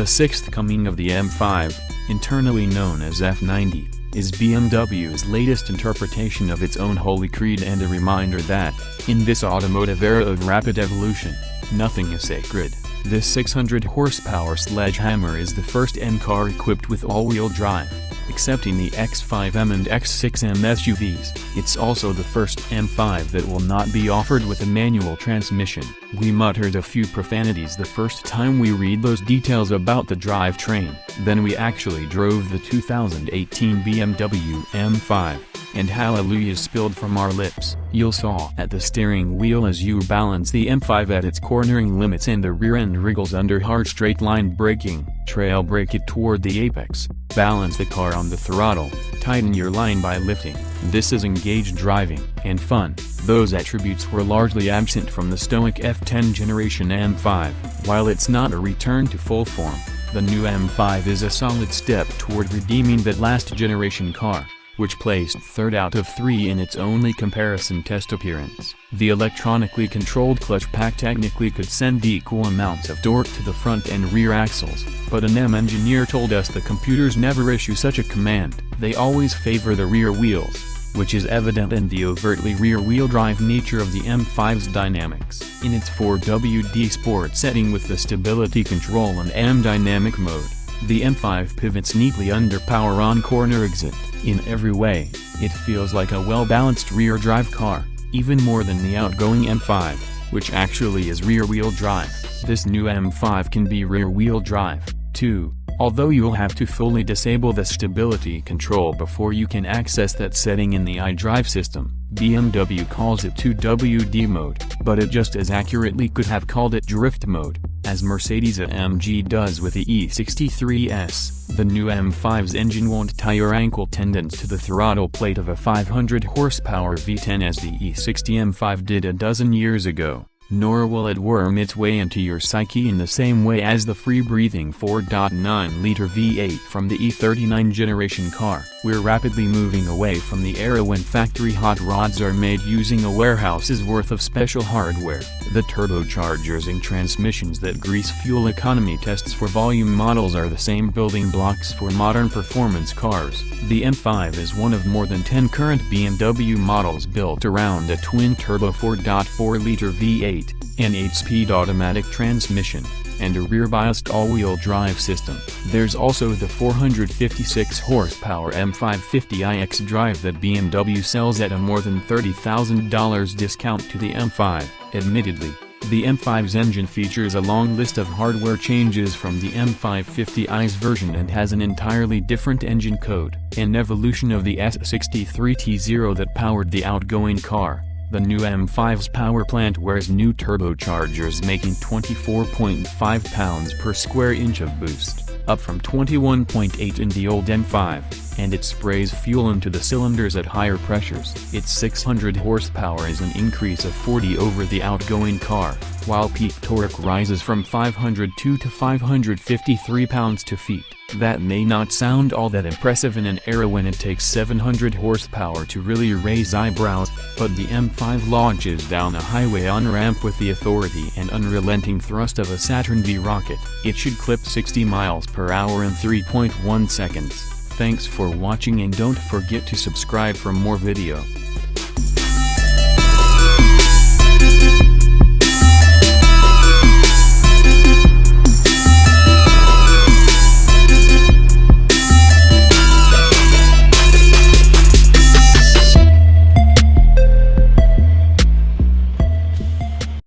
The sixth coming of the M5, internally known as F90, is BMW's latest interpretation of its own holy creed and a reminder that, in this automotive era of rapid evolution, nothing is sacred. This 600 horsepower sledgehammer is the first M car equipped with all-wheel drive, excepting the X5M and X6M SUVs. It's also the first M5 that will not be offered with a manual transmission. We muttered a few profanities the first time we read those details about the drivetrain. Then we actually drove the 2018 BMW M5, and hallelujahs spilled from our lips. You'll saw at the steering wheel as you balance the M5 at its cornering limits and the rear end wriggles under hard straight-line braking. Trail brake it toward the apex. Balance the car on the throttle. Tighten your line by lifting. This is engaged driving and fun. Those attributes were largely absent from the stoic F10 generation M5. While it's not a return to full form, the new M5 is a solid step toward redeeming that last generation car, which placed third out of 3 in its only comparison test appearance. The electronically controlled clutch pack technically could send equal amounts of torque to the front and rear axles, but an M engineer told us the computers never issue such a command. They always favor the rear wheels, which is evident in the overtly rear-wheel drive nature of the M5's dynamics. In its 4WD Sport setting with the stability control and M dynamic mode, the M5 pivots neatly under power on corner exit. In every way, it feels like a well-balanced rear drive car, even more than the outgoing M5, which actually is rear-wheel drive. This new M5 can be rear-wheel drive, too, although you'll have to fully disable the stability control before you can access that setting in the iDrive system. BMW calls it 2WD mode, but it just as accurately could have called it drift mode, as Mercedes-AMG does with the E63S. The new M5's engine won't tie your ankle tendons to the throttle plate of a 500 horsepower V10 as the E60 M5 did a dozen years ago, nor will it worm its way into your psyche in the same way as the free-breathing 4.9-liter V8 from the E39 generation car. We're rapidly moving away from the era when factory hot rods are made using a warehouse's worth of special hardware. The turbochargers and transmissions that grease fuel economy tests for volume models are the same building blocks for modern performance cars. The M5 is one of more than 10 current BMW models built around a twin-turbo 4.4-liter V8, an 8-speed automatic transmission, and a rear-biased all-wheel drive system. There's also the 456 horsepower M550iX drive that BMW sells at a more than $30,000 discount to the M5. Admittedly, the M5's engine features a long list of hardware changes from the M550i's version and has an entirely different engine code, an evolution of the S63T0 that powered the outgoing car. The new M5's power plant wears new turbochargers making 24.5 pounds per square inch of boost, up from 21.8 in the old M5, and it sprays fuel into the cylinders at higher pressures. Its 600 horsepower is an increase of 40 over the outgoing car, while peak torque rises from 502 to 553 pounds-feet. That may not sound all that impressive in an era when it takes 700 horsepower to really raise eyebrows, but the M5 launches down a highway on-ramp with the authority and unrelenting thrust of a Saturn V rocket. It should clip 60 miles per hour in 3.1 seconds. Thanks for watching and don't forget to subscribe for more video.